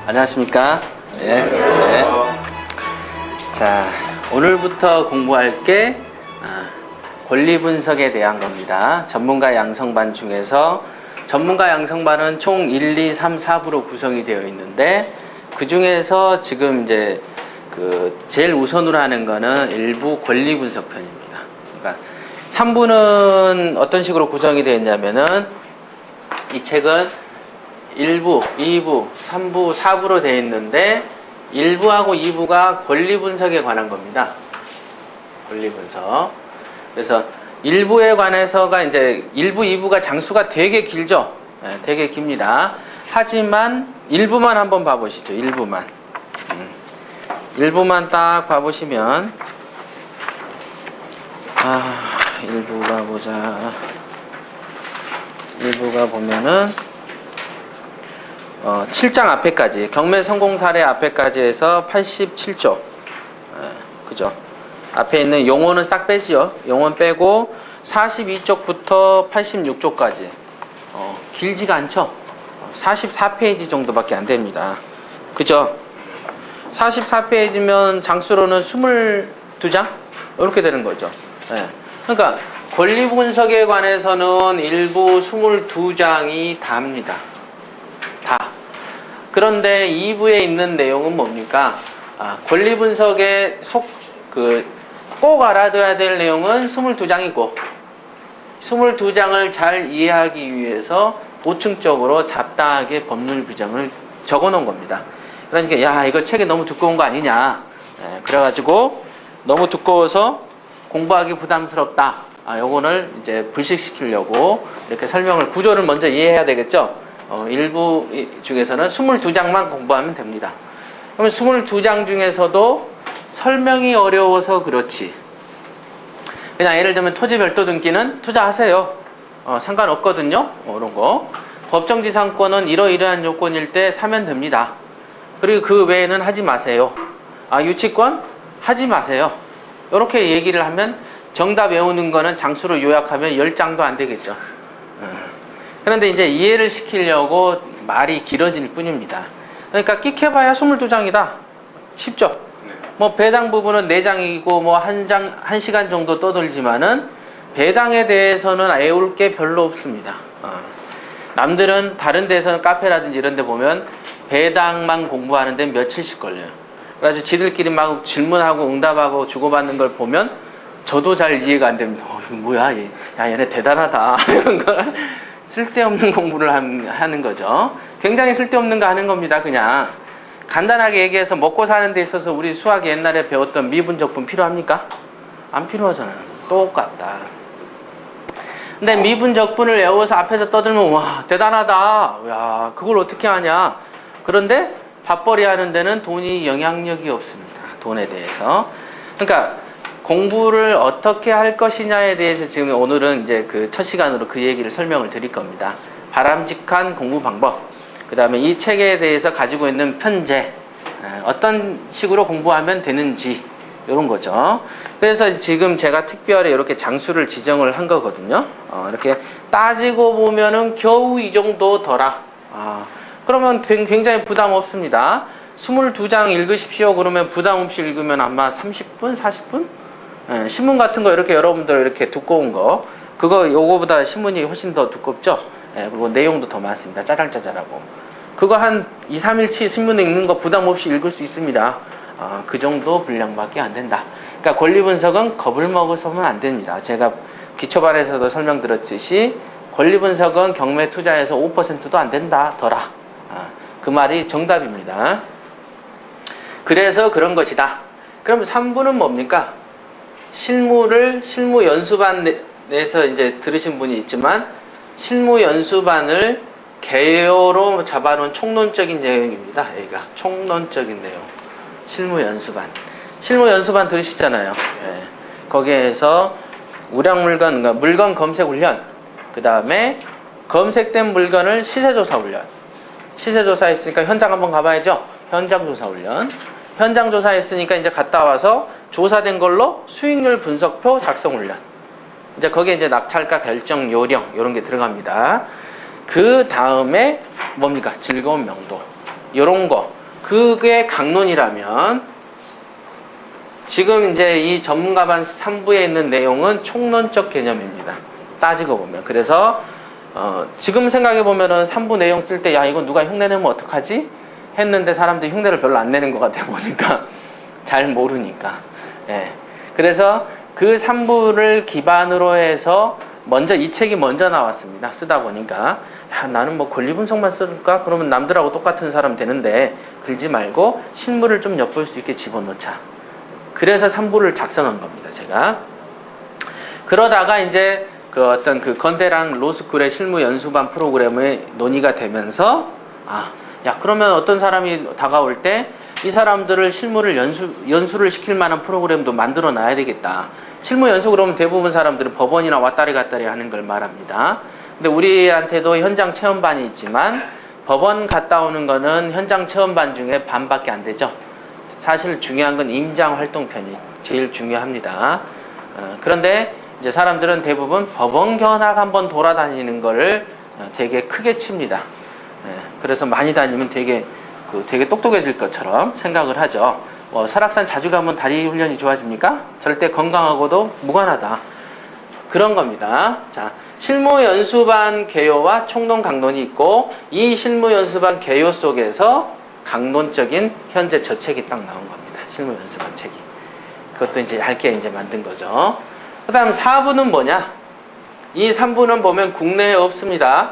안녕하십니까? 네. 네. 자, 오늘부터 공부할 게 권리 분석에 대한 겁니다. 전문가 양성반 중에서 전문가 양성반은 총 1, 2, 3, 4부로 구성이 되어 있는데 그 중에서 지금 이제 제일 우선으로 하는 거는 일부 권리 분석 편입니다. 그러니까 3부는 어떤 식으로 구성이 되어 있냐면은 이 책은 1부, 2부, 3부, 4부로 되어 있는데 1부하고 2부가 권리 분석에 관한 겁니다. 권리 분석. 그래서 1부에 관해서가 이제 1부, 2부가 장수가 되게 길죠. 네, 되게 깁니다. 하지만 1부만 한번 봐보시죠. 1부만. 1부만 딱 봐보시면 1부가 보자. 1부가 보면은 7장 앞에까지 경매 성공 사례 앞에까지 해서 87조. 그죠? 앞에 있는 용어는 싹 빼지요. 용어 빼고 42쪽부터 86쪽까지 길지가 않죠. 44페이지 정도밖에 안 됩니다. 그죠? 44페이지면 장수로는 22장? 이렇게 되는 거죠. 네. 그러니까 권리 분석에 관해서는 일부 22장이 답니다. 다. 그런데 2부에 있는 내용은 뭡니까? 권리 분석에 꼭 알아둬야 될 내용은 22장이고 22장을 잘 이해하기 위해서 보충적으로 잡다하게 법률 규정을 적어 놓은 겁니다. 그러니까 야 이거 책이 너무 두꺼운 거 아니냐. 그래가지고 너무 두꺼워서 공부하기 부담스럽다. 요거를 이제 불식시키려고 이렇게 설명을 구조를 먼저 이해해야 되겠죠. 일부 중에서는 22장만 공부하면 됩니다. 그러면 22장 중에서도 설명이 어려워서 그렇지. 그냥 예를 들면 토지 별도 등기는 투자하세요. 상관없거든요. 이런 거. 법정지상권은 이러이러한 요건일 때 사면 됩니다. 그리고 그 외에는 하지 마세요. 유치권? 하지 마세요. 이렇게 얘기를 하면 정답 외우는 거는 장수로 요약하면 10장도 안 되겠죠. 그런데 이제 이해를 시키려고 말이 길어질 뿐입니다. 그러니까 끽해봐야 22장이다. 쉽죠? 뭐 배당 부분은 4장이고 뭐 1시간 정도 떠들지만은 배당에 대해서는 애울 게 별로 없습니다. 남들은 다른 데서는 카페라든지 이런 데 보면 배당만 공부하는 데 며칠씩 걸려요. 그래가지고 지들끼리 막 질문하고 응답하고 주고받는 걸 보면 저도 잘 이해가 안 됩니다. 이거 뭐야? 야, 얘네 대단하다. 이런 걸 쓸데없는 공부를 하는 거죠. 굉장히 쓸데없는 거 하는 겁니다. 그냥 간단하게 얘기해서 먹고 사는 데 있어서 우리 수학 옛날에 배웠던 미분적분 필요합니까? 안 필요하잖아요. 똑같다. 근데 미분적분을 외워서 앞에서 떠들면 와 대단하다. 야 그걸 어떻게 하냐. 그런데 밥벌이 하는 데는 돈이 영향력이 없습니다. 돈에 대해서. 그러니까 공부를 어떻게 할 것이냐에 대해서 지금 오늘은 이제 첫 시간으로 그 얘기를 설명을 드릴 겁니다. 바람직한 공부 방법, 그 다음에 이 책에 대해서 가지고 있는 편제, 어떤 식으로 공부하면 되는지 이런 거죠. 그래서 지금 제가 특별히 이렇게 장수를 지정을 한 거거든요. 이렇게 따지고 보면은 겨우 이 정도 더라. 그러면 굉장히 부담 없습니다. 22장 읽으십시오. 그러면 부담 없이 읽으면 아마 30분, 40분? 신문 같은 거 이렇게 여러분들 이렇게 두꺼운 거 요거보다 신문이 훨씬 더 두껍죠. 그리고 내용도 더 많습니다. 짜잘짜잘하고 그거 한 2, 3일치 신문에 읽는 거 부담 없이 읽을 수 있습니다. 그 정도 분량밖에 안 된다. 그러니까 권리 분석은 겁을 먹어서는 안 됩니다. 제가 기초반에서도 설명드렸듯이 권리 분석은 경매 투자에서 5%도 안 된다. 더라. 그 말이 정답입니다. 그래서 그런 것이다. 그럼 3부는 뭡니까? 실무 연수반에서 이제 들으신 분이 있지만 실무 연수반을 개요로 잡아놓은 총론적인 내용입니다. 여기가 총론적인 내용. 실무 연수반 들으시잖아요. 거기에서 우량물건, 그러니까 물건 검색 훈련, 그 다음에 검색된 물건을 시세조사 훈련. 시세조사 했으니까 현장 한번 가봐야죠. 현장조사 훈련. 현장조사 했으니까 이제 갔다 와서 조사된 걸로 수익률 분석표 작성 훈련. 이제 거기에 이제 낙찰가 결정 요령 이런 게 들어갑니다. 그 다음에 뭡니까? 즐거운 명도. 요런 거. 그게 강론이라면 지금 이제 이 전문가반 3부에 있는 내용은 총론적 개념입니다. 따지고 보면. 그래서 지금 생각해 보면은 3부 내용 쓸 때 야, 이거 누가 흉내 내면 어떡하지? 했는데 사람들이 흉내를 별로 안 내는 것 같아 보니까 잘 모르니까. 예. 그래서 그 3부를 기반으로 해서 먼저 이 책이 먼저 나왔습니다. 쓰다 보니까 야, 나는 뭐 권리 분석만 쓸까? 그러면 남들하고 똑같은 사람 되는데 그러지 말고 실무를 좀 엿볼 수 있게 집어넣자. 그래서 3부를 작성한 겁니다. 제가. 그러다가 이제 그 어떤 그 건대랑 로스쿨의 실무 연수반 프로그램의 논의가 되면서 야, 그러면 어떤 사람이 다가올 때 이 사람들을 실무를 연수를 시킬 만한 프로그램도 만들어 놔야 되겠다. 실무 연수 그러면 대부분 사람들은 법원이나 왔다리 갔다리 하는 걸 말합니다. 근데 우리한테도 현장 체험반이 있지만 법원 갔다 오는 거는 현장 체험반 중에 반밖에 안 되죠. 사실 중요한 건 임장 활동편이 제일 중요합니다. 그런데 이제 사람들은 대부분 법원 견학 한번 돌아다니는 거를 되게 크게 칩니다. 그래서 많이 다니면 되게 똑똑해질 것처럼 생각을 하죠. 설악산 자주 가면 다리 훈련이 좋아집니까? 절대 건강하고도 무관하다. 그런 겁니다. 자, 실무연수반 개요와 총론 강론이 있고 이 실무연수반 개요 속에서 강론적인 현재 저 책이 딱 나온 겁니다. 실무연수반 책이. 그것도 이제 얇게 이제 만든 거죠. 그 다음 4부는 뭐냐? 이 3부는 보면 국내에 없습니다.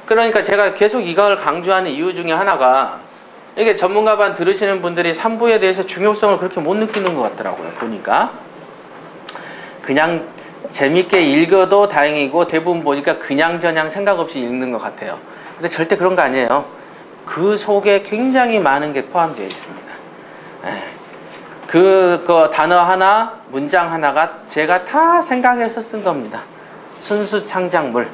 그러니까 제가 계속 이걸 강조하는 이유 중에 하나가 이게 전문가반 들으시는 분들이 3부에 대해서 중요성을 그렇게 못 느끼는 것 같더라고요. 보니까 그냥 재밌게 읽어도 다행이고 대부분 보니까 그냥저냥 생각 없이 읽는 것 같아요. 근데 절대 그런 거 아니에요. 그 속에 굉장히 많은 게 포함되어 있습니다. 그 단어 하나, 문장 하나가 제가 다 생각해서 쓴 겁니다. 순수 창작물.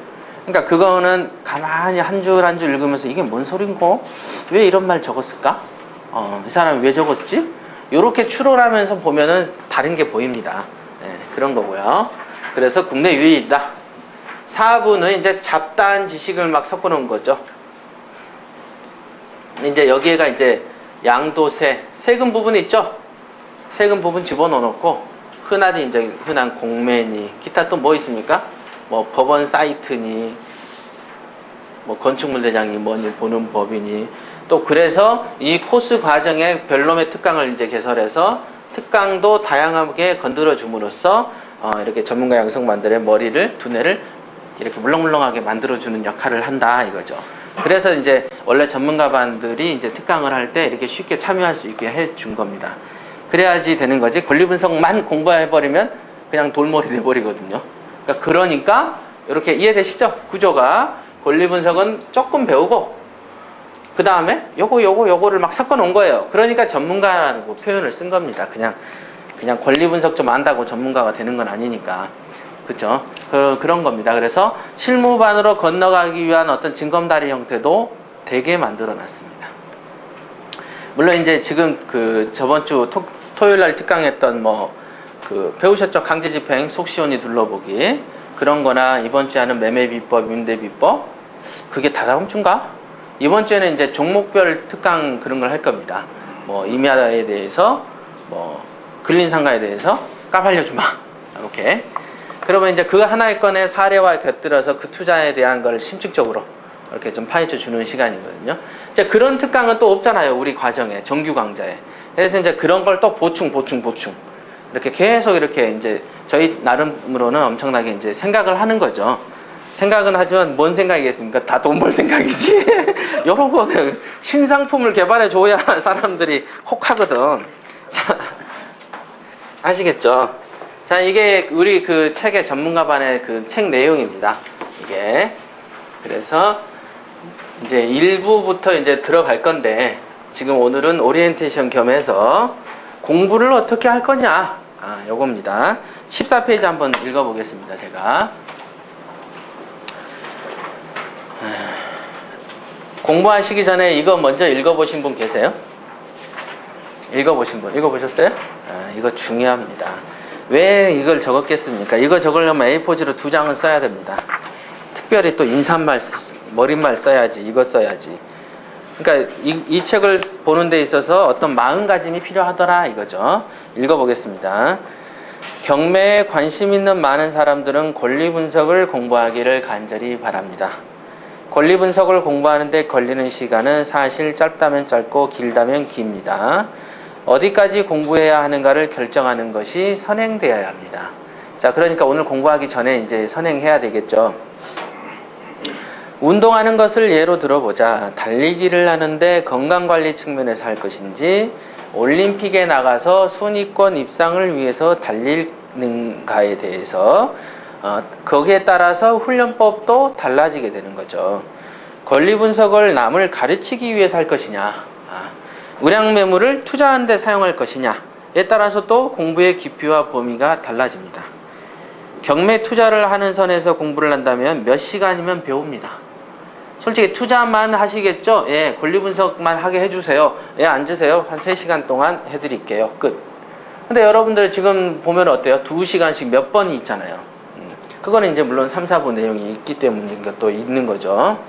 그러니까 그거는 가만히 한 줄 한 줄 읽으면서 이게 뭔 소린고? 왜 이런 말 적었을까? 이 사람이 왜 적었지? 이렇게 추론하면서 보면은 다른 게 보입니다. 그런 거고요. 그래서 국내 유일이다. 4부는 이제 잡다한 지식을 막 섞어 놓은 거죠. 이제 여기에가 이제 양도세, 세금 부분 있죠? 세금 부분 집어넣어 놓고 흔한 공매니, 기타 또 뭐 있습니까? 뭐 법원 사이트니, 뭐 건축물 대장이 뭐니 보는 법이니, 또 그래서 이 코스 과정에 별놈의 특강을 이제 개설해서 특강도 다양하게 건드려 줌으로써 이렇게 전문가 양성반들의 머리를, 두뇌를 이렇게 물렁물렁하게 만들어주는 역할을 한다 이거죠. 그래서 이제 원래 전문가반들이 이제 특강을 할 때 이렇게 쉽게 참여할 수 있게 해준 겁니다. 그래야지 되는 거지. 권리 분석만 공부해버리면 그냥 돌머리 돼버리거든요. 그러니까 이렇게 이해되시죠? 구조가 권리 분석은 조금 배우고 그 다음에 요거를 막 섞어 놓은 거예요. 그러니까 전문가라고 표현을 쓴 겁니다. 그냥 권리 분석 좀 안다고 전문가가 되는 건 아니니까. 그죠? 그런 겁니다. 그래서 실무반으로 건너가기 위한 어떤 징검다리 형태도 되게 만들어 놨습니다. 물론 이제 지금 저번 주 토요일 날 특강했던 배우셨죠? 강제집행, 속시원히 둘러보기. 그런 거나 이번 주에 하는 매매비법, 윤대비법. 그게 다 다음 주인가? 이번 주에는 이제 종목별 특강 그런 걸 할 겁니다. 임야에 대해서, 근린상가에 대해서 까발려주마. 이렇게. 그러면 이제 그 하나의 건의 사례와 곁들여서 그 투자에 대한 걸 심층적으로 이렇게 좀 파헤쳐 주는 시간이거든요. 이제 그런 특강은 또 없잖아요. 우리 과정에, 정규 강좌에. 그래서 이제 그런 걸 또 보충. 이렇게 계속 이렇게 이제 저희 나름으로는 엄청나게 이제 생각을 하는 거죠. 생각은 하지만 뭔 생각이겠습니까? 다 돈 벌 생각이지. 이런 거는 신상품을 개발해 줘야 사람들이 혹하거든. 자, 아시겠죠? 자, 이게 우리 그 책의 전문가반의 그 책 내용입니다. 이게. 그래서 이제 1부부터 이제 들어갈 건데, 지금 오늘은 오리엔테이션 겸해서 공부를 어떻게 할 거냐. 요겁니다. 14페이지 한번 읽어보겠습니다, 제가. 공부하시기 전에 이거 먼저 읽어보신 분 계세요? 읽어보셨어요? 이거 중요합니다. 왜 이걸 적었겠습니까? 이거 적으려면 A4지로 2장은 써야 됩니다. 특별히 또 인사말, 머릿말 써야지, 이거 써야지. 그러니까 이 책을 보는 데 있어서 어떤 마음가짐이 필요하더라 이거죠. 읽어보겠습니다. 경매에 관심 있는 많은 사람들은 권리분석을 공부하기를 간절히 바랍니다. 권리분석을 공부하는데 걸리는 시간은 사실 짧다면 짧고 길다면 깁니다. 어디까지 공부해야 하는가를 결정하는 것이 선행되어야 합니다. 자, 그러니까 오늘 공부하기 전에 이제 선행해야 되겠죠. 운동하는 것을 예로 들어보자. 달리기를 하는데 건강관리 측면에서 할 것인지, 올림픽에 나가서 순위권 입상을 위해서 달리는가에 대해서 거기에 따라서 훈련법도 달라지게 되는 거죠. 권리 분석을 남을 가르치기 위해서 할 것이냐, 의량 매물을 투자하는 데 사용할 것이냐에 따라서 또 공부의 깊이와 범위가 달라집니다. 경매 투자를 하는 선에서 공부를 한다면 몇 시간이면 배웁니다. 솔직히 투자만 하시겠죠? 예, 권리 분석만 하게 해주세요. 예, 앉으세요. 한 3시간 동안 해드릴게요. 끝. 근데 여러분들 지금 보면 어때요? 2시간씩 몇 번이 있잖아요. 그거는 이제 물론 3, 4부 내용이 있기 때문인 것도 있는 거죠.